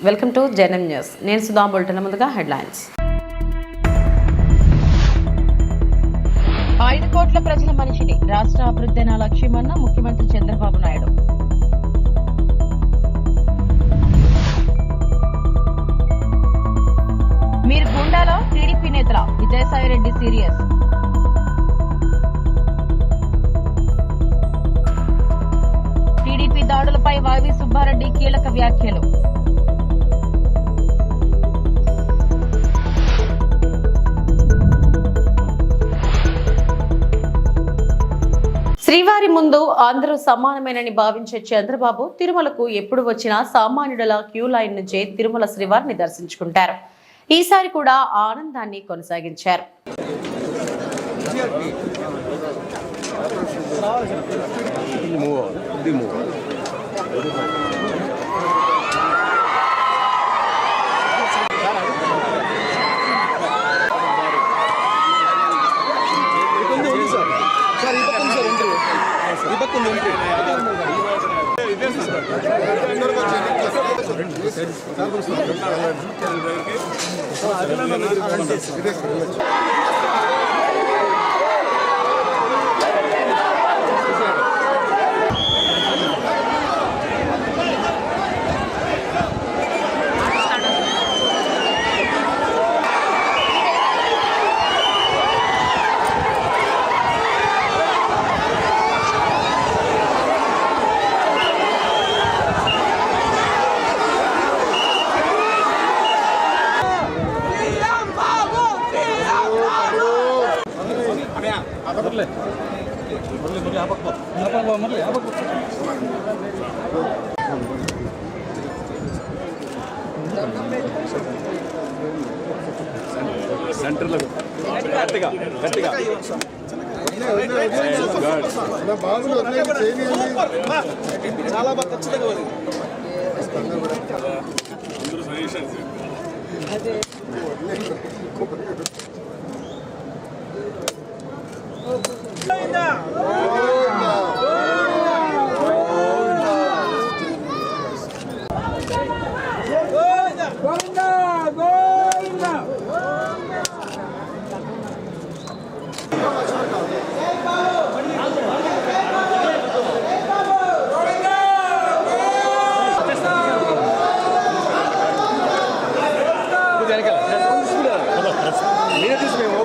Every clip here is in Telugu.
వెల్కమ్ టు జనం న్యూస్. నేను సుధా. బులెటిన్ ముందుగా హెడ్లైన్స్. 5 కోట్ల ప్రజల మనిషిని రాష్ట్ర అభివృద్ధి నా లక్ష్యమన్న ముఖ్యమంత్రి చంద్రబాబు నాయుడు. మీరు గుండాలో టీడీపీ నేతల విజయసాయిరెడ్డి సీరియస్. టీడీపీ దాడులపై వైవి సుబ్బారెడ్డి కీలక వ్యాఖ్యలు. శ్రీవారి ముందు అందరూ సమానమేనని భావించే చంద్రబాబు తిరుమలకు ఎప్పుడు వచ్చినా సామాన్యుడల క్యూ లైన్ నుంచే తిరుమల శ్రీవారిని దర్శించుకుంటారు. ఈసారి కూడా ఆ ఆనందాన్ని కొనసాగించారు. సెంటర్లో గట్టిగా గట్టిగా చాలా బాగా ఖచ్చితంగా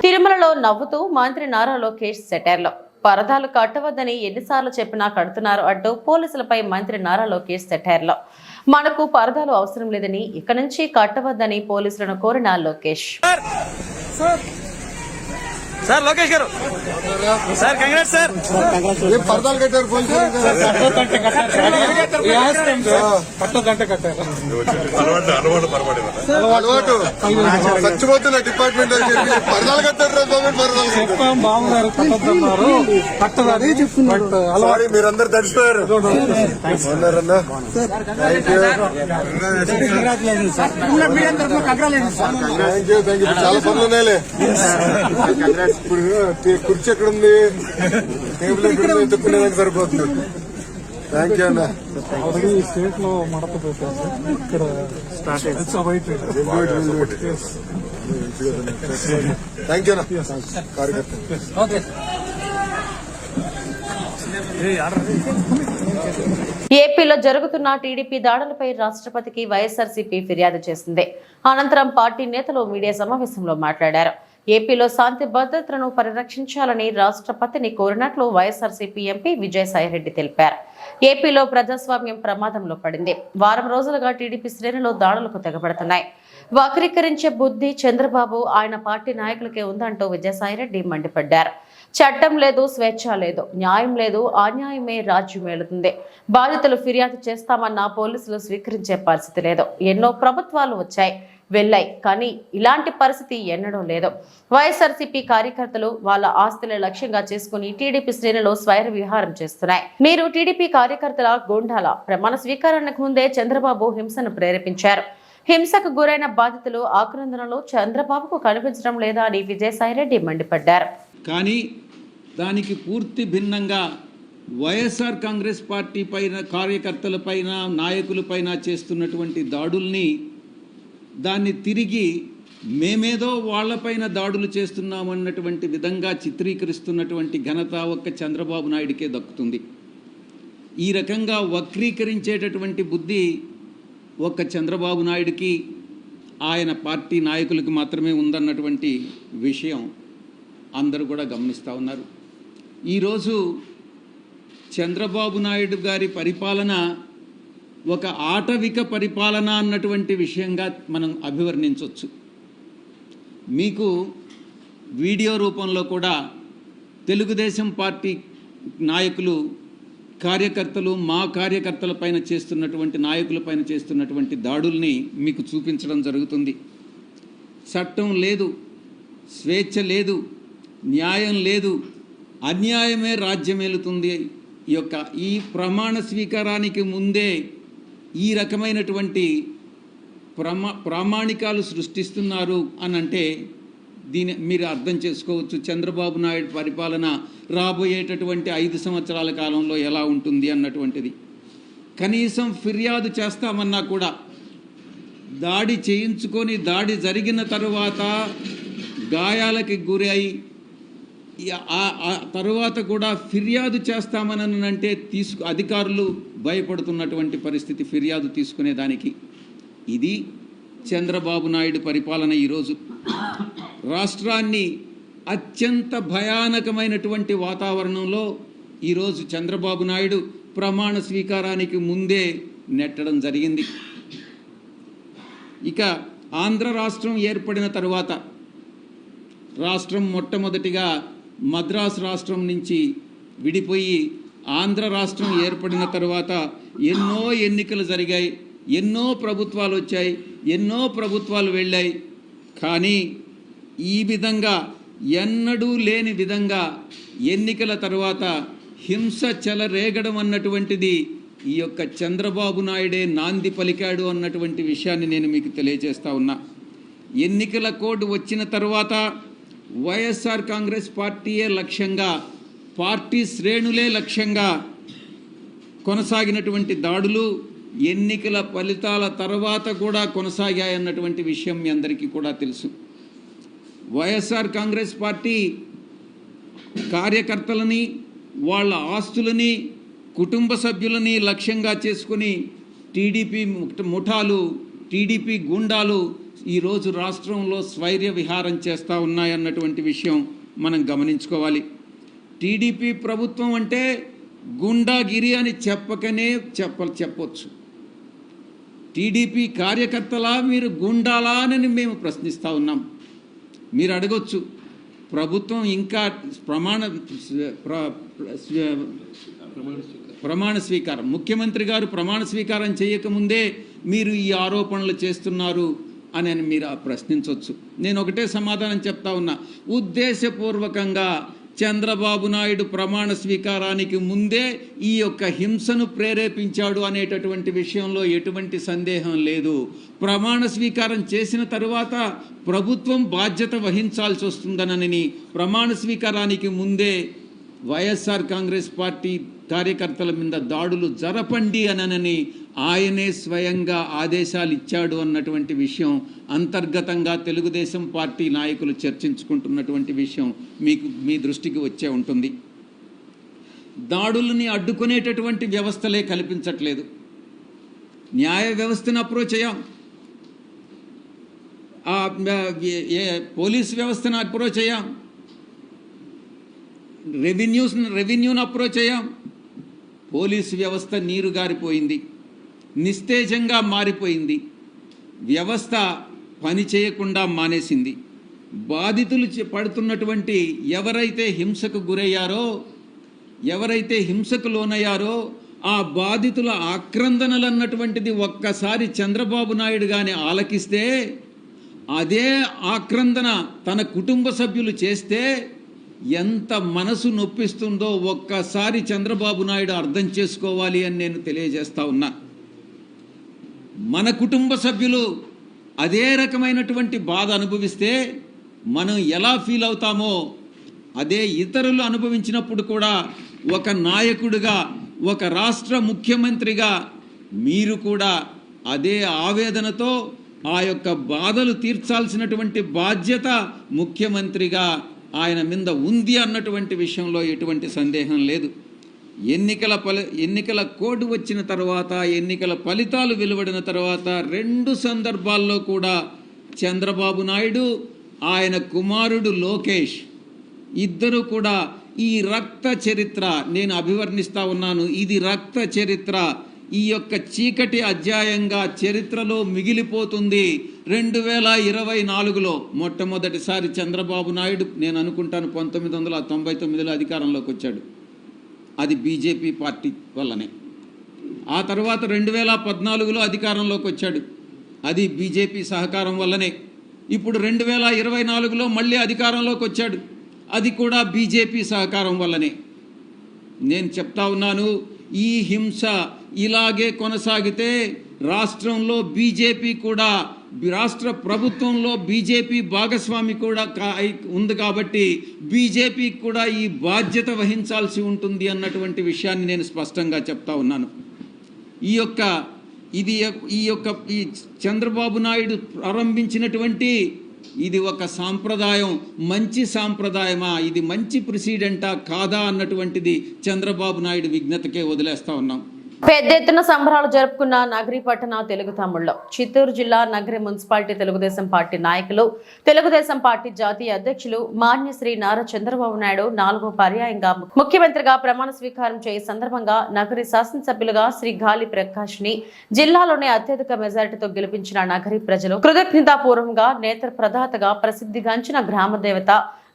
తిరుమలలో నవ్వుతూ మంత్రి నారా లోకేష్ సెటైర్లో పరదాలు కట్టవద్దని ఎన్నిసార్లు చెప్పినా కడుతున్నారు అంటూ పోలీసులపై మంత్రి నారా లోకేష్ సెటైర్లో. మనకు పరదాలు అవసరం లేదని ఇక నుంచి కట్టవద్దని పోలీసులను కోరిన లోకేష్. సార్ లోకేష్ గారు సార్ కంగ్రాట్స్ సార్. పరదాలు కట్టారు అలవాటు చచ్చిపోతున్న డిపార్ట్మెంట్ పరదాలు కట్టారు. మీరందరూ తడిచిపోయారు. చాలా పనులు ఉన్నాయిలే. ఇప్పుడు కుర్చీ ఎక్కడ ఉంది, టేబుల్ ఎక్కడ ఉంది, ఎత్తుకునేదానికి సరిపోతుంది. థ్యాంక్ యూ అన్న. స్టేట్ లో మడత పెట్టారు ఇక్కడ థ్యాంక్ యూ అన్న కార్యకర్త. ఏపీలో జరుగుతున్న టీడీపీ దాడులపై రాష్ట్రపతికి వైఎస్ఆర్సీపీ ఫిర్యాదు చేసింది. అనంతరం పార్టీ నేతలు మీడియా సమావేశంలో మాట్లాడారు. ఏపీలో శాంతి భద్రతలను పరిరక్షించాలని రాష్ట్రపతిని కోరినట్లు వైఎస్ఆర్సీపీ ఎంపీ విజయసాయిరెడ్డి తెలిపారు. ఏపీలో ప్రజాస్వామ్యం ప్రమాదంలో పడింది. వారం రోజులుగా టీడీపీ శ్రేణులు దాడులకు తెగబడుతున్నాయి. వక్రీకరించే బుద్ధి చంద్రబాబు ఆయన పార్టీ నాయకులకే ఉందంటూ విజయసాయిరెడ్డి మండిపడ్డారు. చట్టం లేదు, స్వేచ్ఛ లేదు, న్యాయం లేదు, అన్యాయమే రాజ్యం ఏలుతుంది. బాధితులు ఫిర్యాదు చేస్తామన్నా పోలీసులు స్వీకరించే పరిస్థితి లేదు. ఎన్నో ప్రభుత్వాలు వచ్చాయి, వెళ్ళాయి, కానీ ఇలాంటి పరిస్థితి ఎన్నడూ లేదు. వైఎస్ఆర్సీపీ కార్యకర్తలు వాళ్ళ ఆస్తుల లక్ష్యంగా చేసుకుని టీడీపీ శ్రేణులు స్వైర విహారం చేస్తున్నాయి. మీరు టీడీపీ కార్యకర్తల గుండాల ప్రమాణ స్వీకారానికి ముందే చంద్రబాబు హింసను ప్రేరేపించారు. హింసకు గురైన బాధితులు ఆక్రందనలు చంద్రబాబుకు కనిపించడం లేదా అని విజయసాయిరెడ్డి మండిపడ్డారు. కానీ దానికి పూర్తి భిన్నంగా వైఎస్ఆర్ కాంగ్రెస్ పార్టీ పైన, కార్యకర్తలపైన, నాయకులపైన చేస్తున్నటువంటి దాడుల్ని దాన్ని తిరిగి మేమేదో వాళ్ళపైన దాడులు చేస్తున్నామన్నటువంటి విధంగా చిత్రీకరిస్తున్నటువంటి ఘనత ఒక్క చంద్రబాబు నాయుడికే దక్కుతుంది. ఈ రకంగా వక్రీకరించేటటువంటి బుద్ధి ఒక్క చంద్రబాబు నాయుడికి, ఆయన పార్టీ నాయకులకి మాత్రమే ఉందన్నటువంటి విషయం అందరూ కూడా గమనిస్తూ ఉన్నారు. ఈరోజు చంద్రబాబు నాయుడు గారి పరిపాలన ఒక ఆటవిక పరిపాలన అన్నటువంటి విషయంగా మనం అభివర్ణించవచ్చు. మీకు వీడియో రూపంలో కూడా తెలుగుదేశం పార్టీ నాయకులు, కార్యకర్తలు, మా కార్యకర్తల పైన చేస్తున్నటువంటి, నాయకుల పైన చేస్తున్నటువంటి దాడుల్ని మీకు చూపించడం జరుగుతుంది. చట్టం లేదు, స్వేచ్ఛ లేదు, న్యాయం లేదు, అన్యాయమే రాజ్యమేలుతుంది. ఈ ప్రమాణ స్వీకారానికి ముందే ఈ రకమైనటువంటి ప్రామాణికాలు సృష్టిస్తున్నారు అని అంటే దీని మీరు అర్థం చేసుకోవచ్చు చంద్రబాబు నాయుడు పరిపాలన రాబోయేటటువంటి 5 సంవత్సరాల కాలంలో ఎలా ఉంటుంది అన్నటువంటిది. కనీసం ఫిర్యాదు చేస్తామన్నా కూడా దాడి చేయించుకొని, దాడి జరిగిన తరువాత గాయాలకి గురై తరువాత కూడా ఫిర్యాదు చేస్తామనంటే అధికారులు భయపడుతున్నటువంటి పరిస్థితి ఫిర్యాదు తీసుకునేదానికి. ఇది చంద్రబాబు నాయుడు పరిపాలన. ఈరోజు రాష్ట్రాన్ని అత్యంత భయానకమైనటువంటి వాతావరణంలో ఈరోజు చంద్రబాబు నాయుడు ప్రమాణ స్వీకారానికి ముందే నెట్టడం జరిగింది. ఇక ఆంధ్ర రాష్ట్రం ఏర్పడిన తరువాత రాష్ట్రం మొట్టమొదటిగా మద్రాసు రాష్ట్రం నుంచి విడిపోయి ఆంధ్ర రాష్ట్రం ఏర్పడిన తరువాత ఎన్నో ఎన్నికలు జరిగాయి, ఎన్నో ప్రభుత్వాలు వచ్చాయి, ఎన్నో ప్రభుత్వాలు వెళ్ళాయి. కానీ ఈ విధంగా ఎన్నడూ లేని విధంగా ఎన్నికల తర్వాత హింస చెలరేగడం అన్నటువంటిది ఈ యొక్క చంద్రబాబు నాయుడే నాంది పలికాడు అన్నటువంటి విషయాన్ని నేను మీకు తెలియజేస్తా ఉన్నా. ఎన్నికల కోడ్ వచ్చిన తర్వాత వైఎస్ఆర్ కాంగ్రెస్ పార్టీయే లక్ష్యంగా, పార్టీ శ్రేణులే లక్ష్యంగా కొనసాగినటువంటి దాడులు ఎన్నికల ఫలితాల తర్వాత కూడా కొనసాగాయన్నటువంటి విషయం మీ అందరికీ కూడా తెలుసు. వైఎస్ఆర్ కాంగ్రెస్ పార్టీ కార్యకర్తలని, వాళ్ళ ఆస్తులని, కుటుంబ సభ్యులని లక్ష్యంగా చేసుకుని టీడీపీ ముఠాలు, టీడీపీ గూండాలు ఈరోజు రాష్ట్రంలో స్వైర్య విహారం చేస్తూ ఉన్నాయన్నటువంటి విషయం మనం గమనించుకోవాలి. టీడీపీ ప్రభుత్వం అంటే గుండాగిరి అని చెప్పొచ్చు. టీడీపీ కార్యకర్తలా మీరు గుండాలా అని మేము ప్రశ్నిస్తూ ఉన్నాం. మీరు అడగొచ్చు, ప్రభుత్వం ఇంకా ప్రమాణ స్వీకారం, ముఖ్యమంత్రి గారు ప్రమాణ స్వీకారం చేయకముందే మీరు ఈ ఆరోపణలు చేస్తున్నారు అని మీరు ప్రశ్నించవచ్చు. నేను ఒకటే సమాధానం చెప్తా ఉన్నా, ఉద్దేశపూర్వకంగా చంద్రబాబు నాయుడు ప్రమాణ స్వీకారానికి ముందే ఈ యొక్క హింసను ప్రేరేపించాడు అనేటటువంటి విషయంలో ఎటువంటి సందేహం లేదు. ప్రమాణ స్వీకారం చేసిన తరువాత ప్రభుత్వం బాధ్యత వహించాల్సి వస్తుందనని ప్రమాణ స్వీకారానికి ముందే వైఎస్ఆర్ కాంగ్రెస్ పార్టీ కార్యకర్తల మీద దాడులు జరపండి అనని ఆయనే స్వయంగా ఆదేశాలు ఇచ్చాడు అన్నటువంటి విషయం అంతర్గతంగా తెలుగుదేశం పార్టీ నాయకులు చర్చించుకుంటున్నటువంటి విషయం మీ దృష్టికి వచ్చే ఉంటుంది. దాడులని అడ్డుకునేటటువంటి వ్యవస్థలే కల్పించట్లేదు. న్యాయ వ్యవస్థను అప్రోచ్ అయ్యాం, పోలీస్ వ్యవస్థను అప్రోచ్ అయ్యాం, రెవెన్యూను అప్రోచ్ అయ్యాం. పోలీసు వ్యవస్థ నీరు గారిపోయింది, నిస్తేజంగా మారిపోయింది. వ్యవస్థ పని చేయకుండా మానేసింది. బాధితులు పడుతున్నటువంటి ఎవరైతే హింసకు గురయ్యారో, ఎవరైతే హింసకు లోనయ్యారో ఆ బాధితుల ఆక్రందనలు అన్నటువంటిది ఒక్కసారి చంద్రబాబు నాయుడు గాని ఆలకిస్తే, అదే ఆక్రందన తన కుటుంబ సభ్యులు చేస్తే ఎంత మనసు నొప్పిస్తుందో ఒక్కసారి చంద్రబాబు నాయుడు అర్థం చేసుకోవాలి అని నేను తెలియజేస్తా ఉన్నా. మన కుటుంబ సభ్యులు అదే రకమైనటువంటి బాధ అనుభవిస్తే మనం ఎలా ఫీల్ అవుతామో అదే ఇతరులు అనుభవించినప్పుడు కూడా ఒక నాయకుడిగా, ఒక రాష్ట్ర ముఖ్యమంత్రిగా మీరు కూడా అదే ఆవేదనతో, ఆ యొక్క బాధలు తీర్చాల్సినటువంటి బాధ్యత ముఖ్యమంత్రిగా ఆయన మీద ఉంది అన్నటువంటి విషయంలో ఎటువంటి సందేహం లేదు. ఎన్నికల కోడ్ వచ్చిన తర్వాత, ఎన్నికల ఫలితాలు వెలువడిన తర్వాత 2 సందర్భాల్లో కూడా చంద్రబాబు నాయుడు, ఆయన కుమారుడు లోకేష్ ఇద్దరు కూడా ఈ రక్త చరిత్ర, నేను అభివర్ణిస్తా ఉన్నాను, ఇది రక్త చరిత్ర, ఈ యొక్క చీకటి అధ్యాయంగా చరిత్రలో మిగిలిపోతుంది. 2024లో మొట్టమొదటిసారి చంద్రబాబు నాయుడు, నేను అనుకుంటాను 1999లో అధికారంలోకి వచ్చాడు. అది బీజేపీ పార్టీ వల్లనే. ఆ తర్వాత 2014లో అధికారంలోకి వచ్చాడు. అది బీజేపీ సహకారం వల్లనే. ఇప్పుడు 2024లో మళ్ళీ అధికారంలోకి వచ్చాడు. అది కూడా బీజేపీ సహకారం వల్లనే. నేను చెప్తా ఉన్నాను, ఈ హింస ఇలాగే కొనసాగితే రాష్ట్రంలో బీజేపీ కూడా, రాష్ట్ర ప్రభుత్వంలో బీజేపీ భాగస్వామి కూడా ఉంది కాబట్టి బీజేపీకి కూడా ఈ బాధ్యత వహించాల్సి ఉంటుంది అన్నటువంటి విషయాన్ని నేను స్పష్టంగా చెప్తా ఉన్నాను. ఈ చంద్రబాబు నాయుడు ప్రారంభించినటువంటి ఇది ఒక సాంప్రదాయం, మంచి సాంప్రదాయమా, ఇది మంచి ప్రెసిడెంటా కాదా అన్నటువంటిది చంద్రబాబు నాయుడు విజ్ఞతకే వదిలేస్తా ఉన్నాం. పెద్ద ఎత్తున సంబరాలు జరుపుకున్న నగరి పట్టణ తెలుగు తమ్ముళ్ళు. చిత్తూరు జిల్లా నగరి మున్సిపాలిటీ తెలుగుదేశం పార్టీ నాయకులు, తెలుగుదేశం పార్టీ జాతీయ అధ్యక్షులు మాన్యశ్రీ నారా చంద్రబాబు నాయుడు 4వ పర్యాయంగా ముఖ్యమంత్రిగా ప్రమాణ స్వీకారం చేయ సందర్భంగా నగరి శాసనసభ్యులుగా శ్రీ గాలి ప్రకాష్ ని జిల్లాలోనే అత్యధిక మెజారిటీతో గెలిపించిన నగరి ప్రజలు కృతజ్ఞతాపూర్వకంగా నేత్ర ప్రదాతగా ప్రసిద్ధిగాంచిన గ్రామ దేవత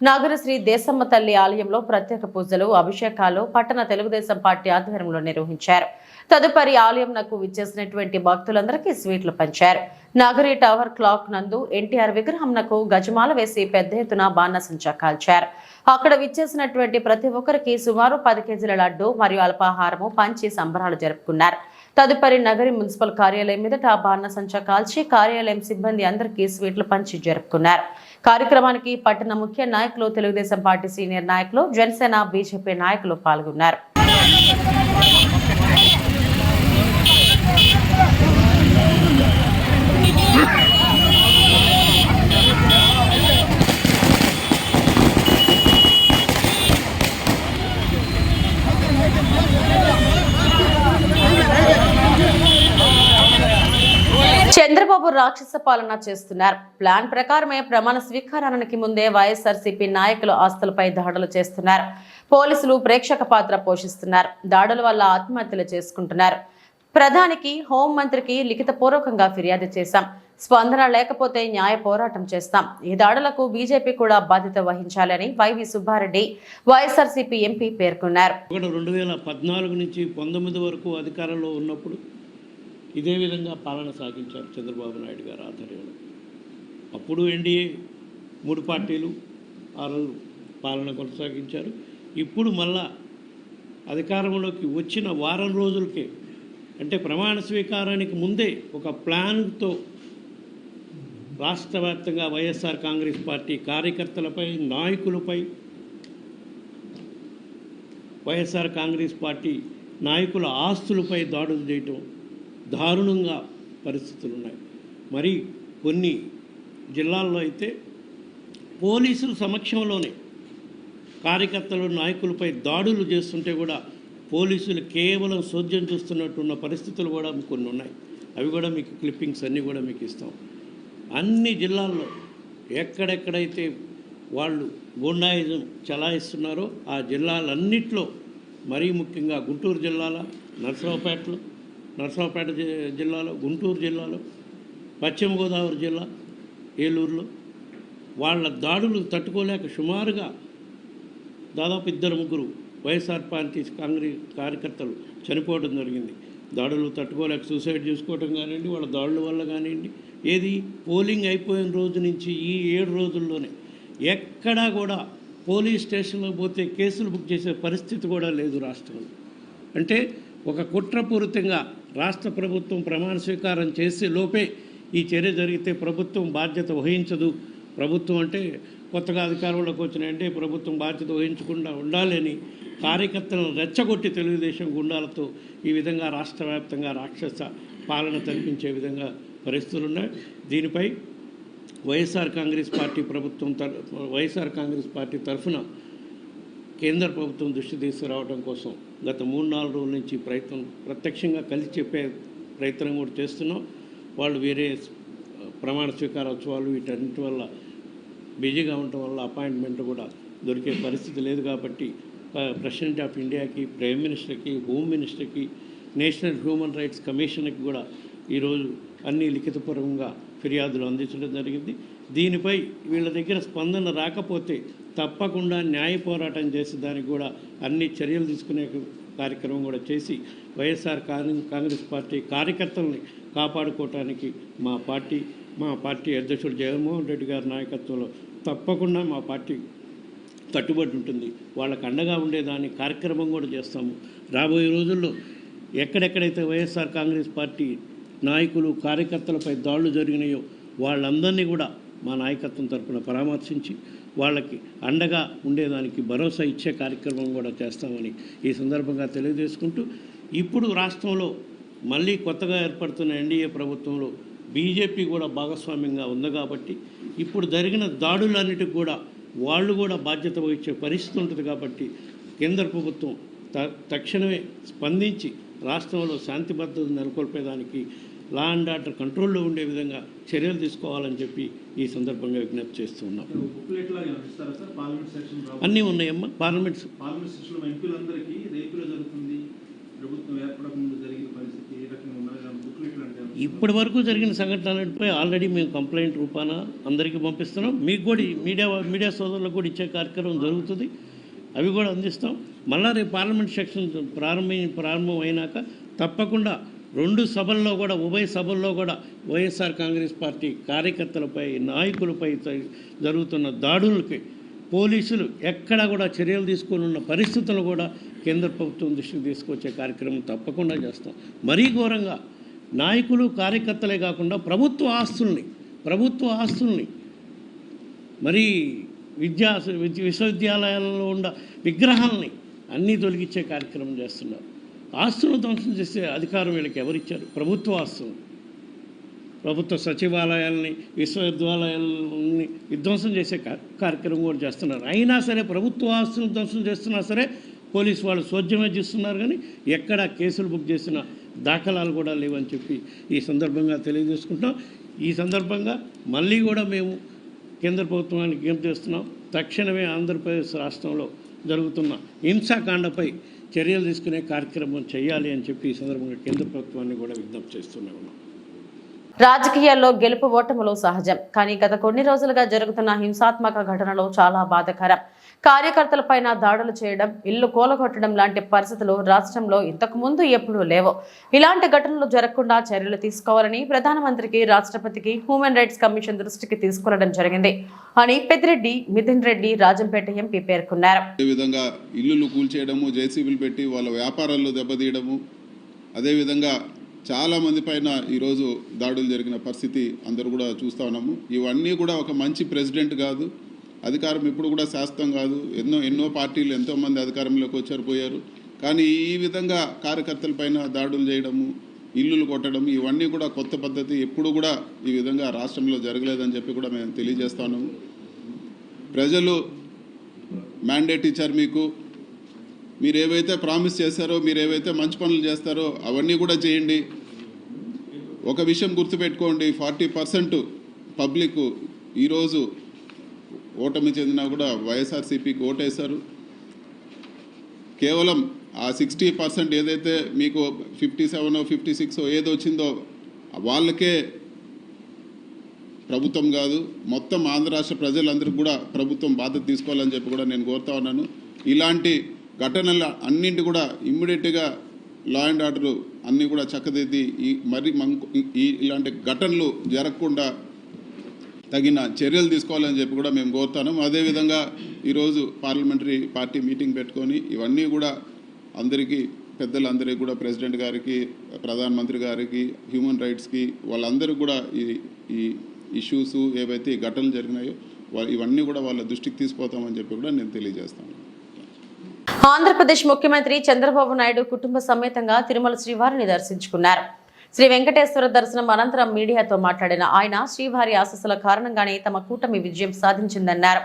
నగరి శ్రీ దేశమ్మ తల్లి ఆలయంలో ప్రత్యేక పూజలు, అభిషేకాలు పట్టణ తెలుగుదేశం పార్టీ ఆధ్వర్యంలో నిర్వహించారు. తదుపరి ఆలయంనకు విచ్చేసినటువంటి భక్తులందరికీ స్వీట్లు పంచారు. నగరి టవర్ క్లాక్ నందు ఎన్టీఆర్ విగ్రహంనకు గజమాల వేసి పెద్ద ఎత్తున బాణసంచా కాల్చారు. అక్కడ విచ్చేసినటువంటి ప్రతి ఒక్కరికి సుమారు 10 కేజీల లడ్డు మరియు అల్పాహారము పంచి సంబరాలు జరుపుకున్నారు. తదుపరి నగరి మున్సిపల్ కార్యాలయం మీదట బాణసంచా కాల్చి కార్యాలయం సిబ్బంది అందరికీ స్వీట్లు పంచి జరుపుకున్నారు. కార్యక్రమానికి పట్టణ ముఖ్య నాయకులు, తెలుగుదేశం పార్టీ సీనియర్ నాయకులు, జనసేన, బీజేపీ నాయకులు పాల్గొన్నారు. చంద్రబాబు రాక్షస పాలన చేస్తున్నారు. ప్లాన్ ప్రకారమే ప్రమాణ స్వీకారానికి ముందే వైఎస్ఆర్సీపీ నాయకులు ఆస్తులపై దాడులు చేస్తున్నారు. పోలీసులు ప్రేక్షక పాత్ర పోషిస్తున్నారు. దాడుల వల్ల ఆత్మహత్యలు చేసుకుంటున్నారు. ప్రధానికి, హోంమంత్రికి లిఖితపూర్వకంగా ఫిర్యాదు చేశాం. స్పందన లేకపోతే న్యాయ పోరాటం చేస్తాం. ఈ దాడులకు బీజేపీ కూడా బాధ్యత వహించాలని వైవి సుబ్బారెడ్డి, వైఎస్ఆర్సీపీ ఎంపీ పేర్కొన్నారు. 2014 నుంచి 19 వరకు అధికారంలో ఉన్నప్పుడు ఇదే విధంగా పాలన సాగించారు చంద్రబాబు నాయుడు గారు ఆధ్వర్యంలో. అప్పుడు ఎన్డీఏ 3 పార్టీలు ఆ రోజు పాలన కొనసాగించారు. ఇప్పుడు మళ్ళా అధికారంలోకి వచ్చిన వారం రోజులకే, అంటే ప్రమాణ స్వీకారానికి ముందే ఒక ప్లాన్తో రాష్ట్ర వ్యాప్తంగా వైఎస్ఆర్ కాంగ్రెస్ పార్టీ కార్యకర్తలపై, నాయకులపై, వైఎస్ఆర్ కాంగ్రెస్ పార్టీ నాయకుల ఆస్తులపై దాడులు చేయటం దారుణంగా పరిస్థితులు ఉన్నాయి. మరి కొన్ని జిల్లాల్లో అయితే పోలీసుల సమక్షంలోనే కార్యకర్తలు, నాయకులపై దాడులు చేస్తుంటే కూడా పోలీసులు కేవలం సోద్యం చూస్తున్నట్టున్న పరిస్థితులు కూడా కొన్ని ఉన్నాయి. అవి కూడా మీకు క్లిప్పింగ్స్ అన్నీ కూడా మీకు ఇస్తాం. అన్ని జిల్లాల్లో ఎక్కడెక్కడైతే వాళ్ళు గూండాయిజం చలాయిస్తున్నారో ఆ జిల్లాలన్నిట్లో, మరీ ముఖ్యంగా గుంటూరు జిల్లాలో నరసరావుపేట జిల్లాలో, గుంటూరు జిల్లాలో, పశ్చిమ గోదావరి జిల్లా ఏలూరులో వాళ్ళ దాడులు తట్టుకోలేక సుమారుగా దాదాపు 2-3 వైఎస్ఆర్ పార్టీ కాంగ్రెస్ కార్యకర్తలు చనిపోవడం జరిగింది. దాడులు తట్టుకోలేక సూసైడ్ చేసుకోవడం కానివ్వండి, వాళ్ళ దాడుల వల్ల కానివ్వండి. ఏది పోలింగ్ అయిపోయిన రోజు నుంచి ఈ 7 రోజుల్లోనే ఎక్కడా కూడా పోలీస్ స్టేషన్లో పోతే కేసులు బుక్ చేసే పరిస్థితి కూడా లేదు రాష్ట్రంలో. అంటే ఒక కుట్రపూరితంగా రాష్ట్ర ప్రభుత్వం ప్రమాణ స్వీకారం చేసే లోపే ఈ చర్య జరిగితే ప్రభుత్వం బాధ్యత వహించదు. ప్రభుత్వం అంటే కొత్తగా అధికారంలోకి వచ్చినాయంటే ప్రభుత్వం బాధ్యత వహించకుండా ఉండాలని కార్యకర్తలను రెచ్చగొట్టి తెలుగుదేశం గుండాలతో ఈ విధంగా రాష్ట్ర వ్యాప్తంగా రాక్షస పాలన తలపించే విధంగా పరిస్థితులు ఉన్నాయి. దీనిపై వైఎస్ఆర్ కాంగ్రెస్ పార్టీ తరఫున కేంద్ర ప్రభుత్వం దృష్టి తీసుకురావడం కోసం గత 3-4 రోజుల నుంచి ప్రత్యక్షంగా కలిసి చెప్పే ప్రయత్నం కూడా చేస్తున్నాం. వాళ్ళు వేరే ప్రమాణ స్వీకారోత్సవాలు వీటన్నిటి వల్ల బిజీగా ఉండటం వల్ల అపాయింట్మెంట్ కూడా దొరికే పరిస్థితి లేదు. కాబట్టి ప్రెసిడెంట్ ఆఫ్ ఇండియాకి, ప్రైమ్ మినిస్టర్కి, హోమ్ మినిస్టర్కి, నేషనల్ హ్యూమన్ రైట్స్ కమిషన్కి కూడా ఈరోజు అన్ని లిఖితపూర్వకంగా ఫిర్యాదులు అందించడం జరిగింది. దీనిపై వీళ్ళ దగ్గర స్పందన రాకపోతే తప్పకుండా న్యాయ పోరాటం చేసి దానికి కూడా అన్ని చర్యలు తీసుకునే కార్యక్రమం కూడా చేసి వైఎస్ఆర్ కాంగ్రెస్ పార్టీ కార్యకర్తల్ని కాపాడుకోవటానికి మా పార్టీ అధ్యక్షుడు జగన్మోహన్ రెడ్డి గారి నాయకత్వంలో తప్పకుండా మా పార్టీ కట్టుబడి ఉంటుంది. వాళ్ళకు అండగా ఉండేదాన్ని కార్యక్రమం కూడా చేస్తాము. రాబోయే రోజుల్లో ఎక్కడెక్కడైతే వైఎస్ఆర్ కాంగ్రెస్ పార్టీ నాయకులు కార్యకర్తలపై దాడులు జరిగినాయో వాళ్ళందరినీ కూడా మా నాయకత్వం తరఫున పరామర్శించి వాళ్ళకి అండగా ఉండేదానికి భరోసా ఇచ్చే కార్యక్రమం కూడా చేస్తామని ఈ సందర్భంగా తెలియజేసుకుంటూ, ఇప్పుడు రాష్ట్రంలో మళ్ళీ కొత్తగా ఏర్పడుతున్న ఎన్డీఏ ప్రభుత్వంలో బీజేపీ కూడా భాగస్వామ్యంగా ఉంది కాబట్టి ఇప్పుడు జరిగిన దాడులన్నిటికి కూడా వాళ్ళు కూడా బాధ్యత వహించే పరిస్థితి ఉంటుంది. కాబట్టి కేంద్ర ప్రభుత్వం తక్షణమే స్పందించి రాష్ట్రంలో శాంతి భద్రత నెలకొల్పేదానికి, లా అండ్ ఆర్డర్ కంట్రోల్లో ఉండే విధంగా చర్యలు తీసుకోవాలని చెప్పి ఈ సందర్భంగా విజ్ఞప్తి చేస్తున్నాం. అన్నీ ఉన్నాయమ్మా. పార్లమెంట్ సెషన్లో ఎంపీలందరికీ రేపులో జరుగుతుంది, ప్రభుత్వం ఏర్పడకముందు జరిగిన పరిస్థితి ఏ రకంగా ఉన్నది బుక్లెట్లు అంటే ఇప్పటి వరకు జరిగిన సంఘటనలపై ఆల్రెడీ మేము కంప్లైంట్ రూపాన అందరికీ పంపిస్తున్నాం. మీకు కూడా మీడియా సోదరులకు కూడా ఇచ్చే కార్యక్రమం జరుగుతుంది. అవి కూడా అందిస్తాం. మళ్ళా రేపు పార్లమెంట్ సెక్షన్ ప్రారంభం అయినాక తప్పకుండా 2 సభల్లో కూడా, ఉభయ సభల్లో కూడా వైఎస్ఆర్ కాంగ్రెస్ పార్టీ కార్యకర్తలపై, నాయకులపై జరుగుతున్న దాడులకి పోలీసులు ఎక్కడా కూడా చర్యలు తీసుకొని ఉన్న పరిస్థితులను కూడా కేంద్ర ప్రభుత్వం దృష్టికి తీసుకొచ్చే కార్యక్రమం తప్పకుండా చేస్తాం. మరీ ఘోరంగా నాయకులు కార్యకర్తలే కాకుండా ప్రభుత్వ ఆస్తుల్ని మరీ విశ్వవిద్యాలయాలలో ఉన్న విగ్రహాలని అన్నీ తొలగించే కార్యక్రమం చేస్తున్నారు. ఆస్తులను ధ్వంసం చేసే అధికారం వీళ్ళకి ఎవరిచ్చారు? ప్రభుత్వ ఆస్తులు, ప్రభుత్వ సచివాలయాలని, విశ్వవిద్యాలయాలని విధ్వంసం చేసే కార్యక్రమం కూడా చేస్తున్నారు. అయినా సరే ప్రభుత్వ ఆస్తులను ధ్వంసం చేస్తున్నా సరే పోలీసు వాళ్ళు సోద్యమే చేస్తున్నారు. కానీ ఎక్కడ కేసులు బుక్ చేసిన దాఖలాలు కూడా లేవని చెప్పి ఈ సందర్భంగా తెలియజేసుకుంటాం. ఈ సందర్భంగా మళ్ళీ కూడా మేము కేంద్ర ప్రభుత్వానికి విజ్ఞప్తి చేస్తున్నాం. తక్షణమే ఆంధ్రప్రదేశ్ రాష్ట్రంలో జరుగుతున్న హింసాకాండపై చర్యలు తీసుకునే కార్యక్రమం చేయాలి అని చెప్పి ఈ సందర్భంగా కేంద్ర ప్రభుత్వాన్ని కూడా విజ్ఞప్తి చేస్తున్నాం. రాజకీయాల్లో గెలుపు ఓటములు సహజం, కానీ గత కొన్ని రోజులుగా జరుగుతున్న హింసాత్మక ఘటనలు చాలా బాధాకరం. కార్యకర్తలపైన దాడులు చేయడం, ఇల్లు కూలగొట్టడం లాంటి పరిస్థితులు రాష్ట్రంలో ఇంతకు ముందు ఎప్పుడూ లేవు. ఇలాంటి ఘటనలు జరగకుండా చర్యలు తీసుకోవాలని ప్రధానమంత్రికి, రాష్ట్రపతికి, హ్యూమన్ రైట్స్ కమిషన్ దృష్టికి తీసుకురావడం జరిగింది అని పెద్దిరెడ్డి మిథున్ రెడ్డి రాజంపేట ఎంపీ పేర్కొన్నారు. అదేవిధంగా ఇల్లులు కూల్చేయడము, జేసీబీలు పెట్టి వాళ్ళ వ్యాపారాల్లో దెబ్బతీయడము, అదేవిధంగా చాలా మంది పైన ఈరోజు దాడులు జరిగిన పరిస్థితి అందరూ కూడా చూస్తూ ఉన్నాము. ఇవన్నీ కూడా ఒక మంచి ప్రెసిడెంట్ కాదు, అధికారం ఇప్పుడు కూడా శాశ్వతం కాదు. ఎన్నో పార్టీలు ఎంతోమంది అధికారంలోకి పోయారు. కానీ ఈ విధంగా కార్యకర్తల పైన దాడులు చేయడము, ఇల్లులు కొట్టడం, ఇవన్నీ కూడా కొత్త పద్ధతి. ఎప్పుడు కూడా ఈ విధంగా రాష్ట్రంలో జరగలేదని చెప్పి కూడా మేము తెలియజేస్తా ఉన్నాము. ప్రజలు మ్యాండేట్ ఇచ్చారు మీకు. మీరు ఏవైతే ప్రామిస్ చేస్తారో, మీరు ఏవైతే మంచి పనులు చేస్తారో అవన్నీ కూడా చేయండి. ఒక విషయం గుర్తుపెట్టుకోండి, 40% పబ్లిక్ ఈరోజు ఓటమి చెందినా కూడా వైఎస్ఆర్సీపీకి ఓటేశారు. కేవలం ఆ 60% ఏదైతే మీకు 57 56 ఏదో వచ్చిందో వాళ్ళకే ప్రభుత్వం కాదు, మొత్తం ఆంధ్ర రాష్ట్ర ప్రజలందరికీ కూడా ప్రభుత్వం బాధ్యత తీసుకోవాలని చెప్పి కూడా నేను కోరుతా ఉన్నాను. ఇలాంటి ఘటనలు అన్నింటి కూడా ఇమ్మీడియట్గా లా అండ్ ఆర్డర్ అన్నీ కూడా చక్కదిద్ది ఇలాంటి ఘటనలు జరగకుండా తగిన చర్యలు తీసుకోవాలని చెప్పి కూడా మేము కోరుతాను. అదేవిధంగా ఈరోజు పార్లమెంటరీ పార్టీ మీటింగ్ పెట్టుకొని ఇవన్నీ కూడా అందరికీ, పెద్దలందరికీ కూడా, ప్రెసిడెంట్ గారికి, ప్రధానమంత్రి గారికి, హ్యూమన్ రైట్స్కి, వాళ్ళందరికీ కూడా ఈ ఇష్యూస్ ఏవైతే ఘటనలు జరిగినాయో ఇవన్నీ కూడా వాళ్ళ దృష్టికి తీసుకుపోతామని చెప్పి కూడా నేను తెలియజేస్తాను. ఆంధ్రప్రదేశ్ ముఖ్యమంత్రి చంద్రబాబు నాయుడు కుటుంబ సమేతంగా తిరుమల శ్రీవారిని దర్శించుకున్నారు. శ్రీ వెంకటేశ్వర దర్శనం అనంతరం మీడియాతో మాట్లాడిన ఆయన శ్రీవారి ఆశీస్సుల కారణంగానే తమ కూటమి విజయం సాధించిందన్నారు.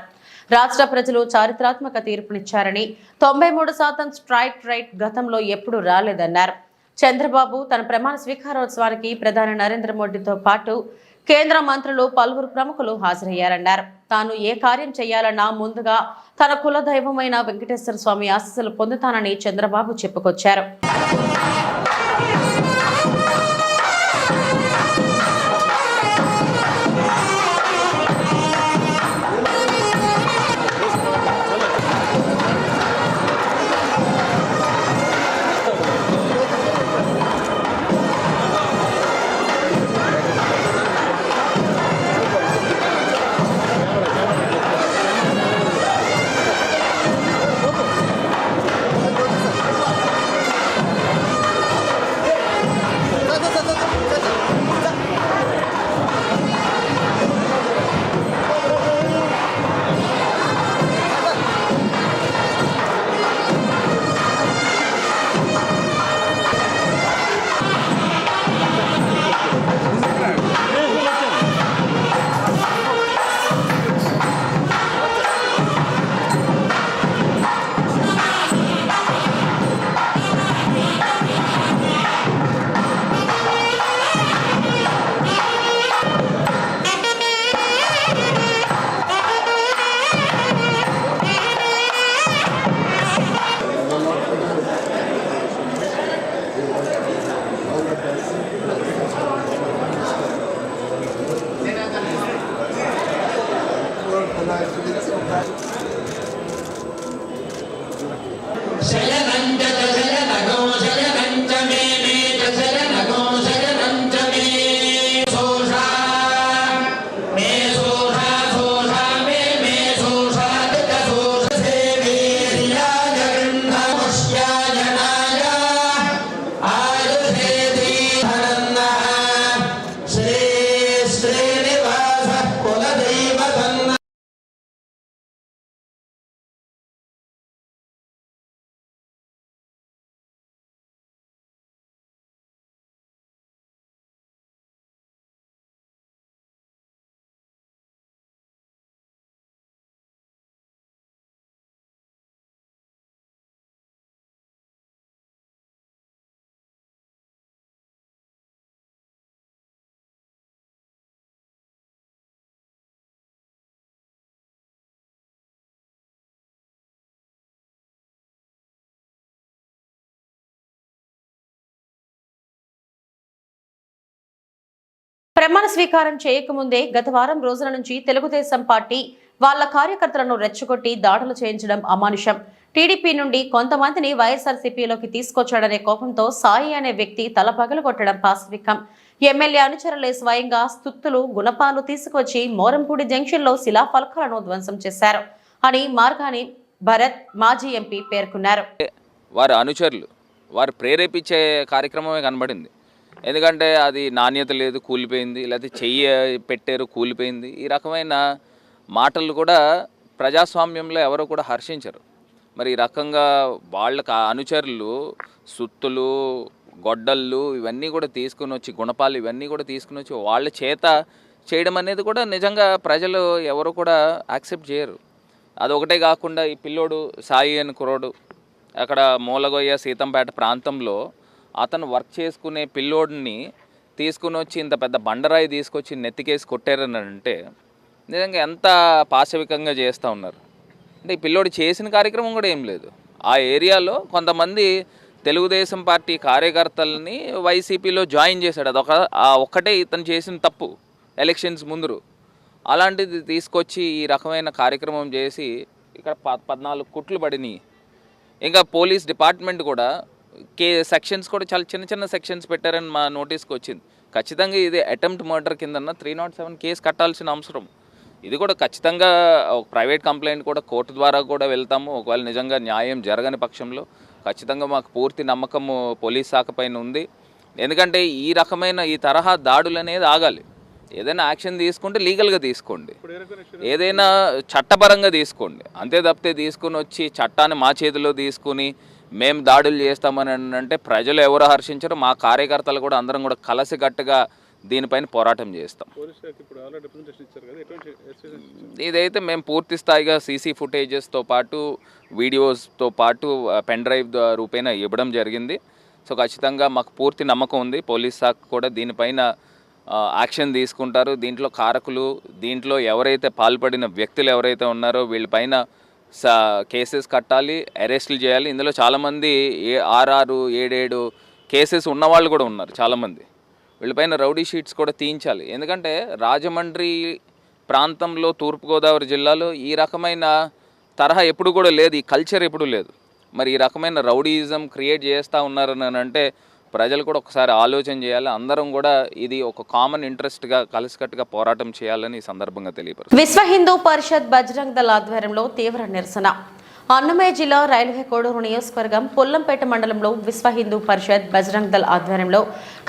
రాష్ట్ర ప్రజలు చారిత్రాత్మక తీర్పునిచ్చారని 93% స్ట్రైక్ రైట్ గతంలో ఎప్పుడూ రాలేదన్నారు. చంద్రబాబు తన ప్రమాణ స్వీకారోత్సవానికి ప్రధాని నరేంద్ర మోడీతో పాటు కేంద్ర మంత్రులు పలువురు ప్రముఖులు హాజరయ్యారన్నారు. తాను ఏ కార్యం చేయాలన్నా ముందుగా తన కులదైవమైన వెంకటేశ్వర స్వామి ఆశీస్సులు పొందుతానని చంద్రబాబు చెప్పుకొచ్చారు. ప్రమాణ స్వీకారం చేయకముందే గత వారం రోజుల నుంచి తెలుగుదేశం పార్టీ వాళ్ల కార్యకర్తలను రెచ్చగొట్టి దాడులు చేయించడం అమానుషం. టీడీపీ నుండి కొంతమందిని వైఎస్ఆర్సీపీలోకి తీసుకొచ్చాడనే కోపంతో సాయి అనే వ్యక్తి తల పగలగొట్టడం పాశవికం. ఎమ్మెల్యే అనుచరులే స్వయంగా స్తుత్తులు గుణపాలు తీసుకొచ్చి మోరంపూడి జంక్షన్లో శిలాఫలకాలను ధ్వంసం చేశారు అని మార్గాని భరత్ మాజీ ఎంపీ పేర్కొన్నారు. వారి అనుచరులు వారు ప్రేరేపించే కార్యక్రమమే కనబడింది. ఎందుకంటే అది నాణ్యత లేదు, కూలిపోయింది, లేకపోతే చెయ్యి పెట్టారు కూలిపోయింది. ఈ రకమైన మాటలు కూడా ప్రజాస్వామ్యంలో ఎవరు కూడా హర్షించరు. మరి ఈ రకంగా వాళ్ళకి అనుచరులు సుత్తులు గొడ్డళ్ళు ఇవన్నీ కూడా తీసుకుని వచ్చి గుణపాలు ఇవన్నీ కూడా తీసుకుని వచ్చి వాళ్ళ చేత చేయడం అనేది కూడా నిజంగా ప్రజలు ఎవరు కూడా యాక్సెప్ట్ చేయరు. అదొకటే కాకుండా ఈ పిల్లోడు సాయి అని కుర్రోడు అక్కడ మూలగొయ్య సీతంపేట ప్రాంతంలో అతను వర్క్ చేసుకునే పిల్లోడిని తీసుకుని వచ్చి ఇంత పెద్ద బండరాయి తీసుకొచ్చి నెత్తికేసి కొట్టారని అంటే నిజంగా ఎంత పాశవికంగా చేస్తూ ఉన్నారు. అంటే ఈ పిల్లోడు చేసిన కార్యక్రమం కూడా ఏం లేదు. ఆ ఏరియాలో కొంతమంది తెలుగుదేశం పార్టీ కార్యకర్తలని వైసీపీలో జాయిన్ చేశాడు. ఒక్కటే ఇతను చేసిన తప్పు ఎలక్షన్స్ ముందు. అలాంటిది తీసుకొచ్చి ఈ రకమైన కార్యక్రమం చేసి ఇక్కడ 14 కుట్లు పడినాయి. ఇంకా పోలీస్ డిపార్ట్మెంట్ కూడా సెక్షన్స్ కూడా చాలా చిన్న చిన్న సెక్షన్స్ పెట్టారని మా నోటీస్కి వచ్చింది. ఖచ్చితంగా ఇది అటెంప్ట్ మర్డర్ కిందన్న 307 కేసు కట్టాల్సిన అవసరం. ఇది కూడా ఖచ్చితంగా ప్రైవేట్ కంప్లైంట్ కూడా కోర్టు ద్వారా కూడా వెళ్తాము. ఒకవేళ నిజంగా న్యాయం జరగని పక్షంలో ఖచ్చితంగా మాకు పూర్తి నమ్మకము పోలీస్ శాఖ పైన ఉంది. ఎందుకంటే ఈ రకమైన ఈ తరహా దాడులు అనేది ఆగాలి. ఏదైనా యాక్షన్ తీసుకుంటే లీగల్గా తీసుకోండి, ఏదైనా చట్టపరంగా తీసుకోండి. అంతే తప్పితే తీసుకుని వచ్చి చట్టాన్ని మా చేతిలో తీసుకుని మేము దాడులు చేస్తామని అంటే ప్రజలు ఎవరు హర్షించరు, మా కార్యకర్తలు కూడా అందరం కూడా కలిసికట్టుగా దీనిపైన పోరాటం చేస్తాం. ఇదైతే మేము పూర్తి స్థాయిగా సీసీ ఫుటేజెస్తో పాటు వీడియోస్తో పాటు పెన్ డ్రైవ్ రూపేణ ఇవ్వడం జరిగింది. సో ఖచ్చితంగా మాకు పూర్తి నమ్మకం ఉంది పోలీస్ శాఖ కూడా దీనిపైన యాక్షన్ తీసుకుంటారు. దీంట్లో కారకులు, దీంట్లో ఎవరైతే పాల్పడిన వ్యక్తులు ఎవరైతే ఉన్నారో వీళ్ళపైన కేసెస్ కట్టాలి, అరెస్టులు చేయాలి. ఇందులో చాలామంది 6, 7 కేసెస్ ఉన్నవాళ్ళు కూడా ఉన్నారు చాలామంది. వీళ్ళపైన రౌడీ షీట్స్ కూడా తీయించాలి. ఎందుకంటే రాజమండ్రి ప్రాంతంలో, తూర్పుగోదావరి జిల్లాలో ఈ రకమైన తరహా ఎప్పుడు కూడా లేదు, ఈ కల్చర్ ఎప్పుడు లేదు. మరి ఈ రకమైన రౌడీయిజం క్రియేట్ చేస్తూ ఉన్నారని అంటే ప్రజలు కూడా ఒకసారి ఆలోచన చేయాలి. అందరం కూడా ఇది ఒక కామన్ ఇంట్రెస్ట్గా కలిసికట్టుగా పోరాటం చేయాలని ఈ సందర్భంగా తెలియపరుస్తారు. విశ్వ హిందూ పరిషత్ బజరంగ్ దళ్ ఆధ్వర్యంలో తీవ్ర నిరసన. అన్నమయ్య జిల్లా రైల్వే కోడూరు నియోజకవర్గం పొల్లంపేట మండలంలో విశ్వ హిందూ పరిషత్ బజరంగ్ దళ్ ఆధ్వర్యంలో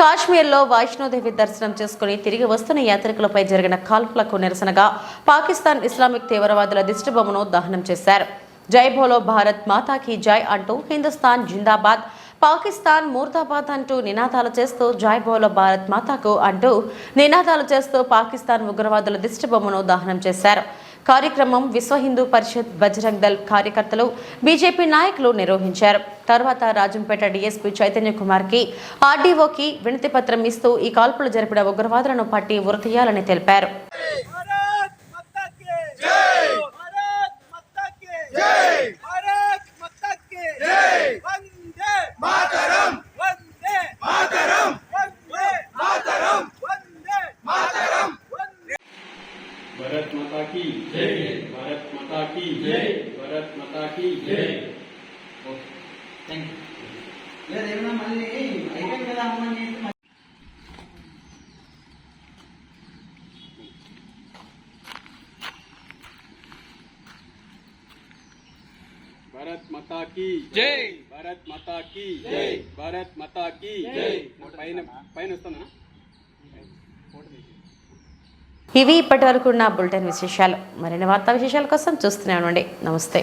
కాశ్మీర్లో వైష్ణోదేవి దర్శనం చేసుకుని తిరిగి వస్తున్న యాత్రికులపై జరిగిన కాల్పులకు నిరసనగా పాకిస్తాన్ ఇస్లామిక్ తీవ్రవాదుల దిష్టిబొమ్మను దహనం చేశారు. జై బోలో భారత్ మాతాకి జై అంటూ హిందుస్థాన్ జిందాబాద్, పాకిస్తాన్ ముర్దాబాద్ అంటూ నినాదాలు చేస్తూ జై బోలో భారత్ మాతాకు అంటూ నినాదాలు చేస్తూ పాకిస్తాన్ ఉగ్రవాదుల దిష్టిబొమ్మను దహనం చేశారు. కార్యక్రమం విశ్వ హిందూ పరిషత్ బజరంగ్ దళ్ కార్యకర్తలు, బీజేపీ నాయకులు నిర్వహించారు. తర్వాత రాజంపేట డీఎస్పీ చైతన్య కుమార్కి, ఆర్డీఓకి వినతి పత్రం ఇస్తూ ఈ కాల్పులు జరిపిన ఉగ్రవాదులను పట్టి ఉరితీయాలని తెలిపారు. भारत माता की जय, भारत माता की जय, भारत माता की जय. भारत माता की जय, भारत माता की जय, भारत माता की जय. పైన వస్తుందా? ఇవి ఇప్పటి వరకు ఉన్న బులెటిన్ విశేషాలు. మరిన్ని వార్తా విశేషాల కోసం చూస్తూనే ఉండండి. నమస్తే.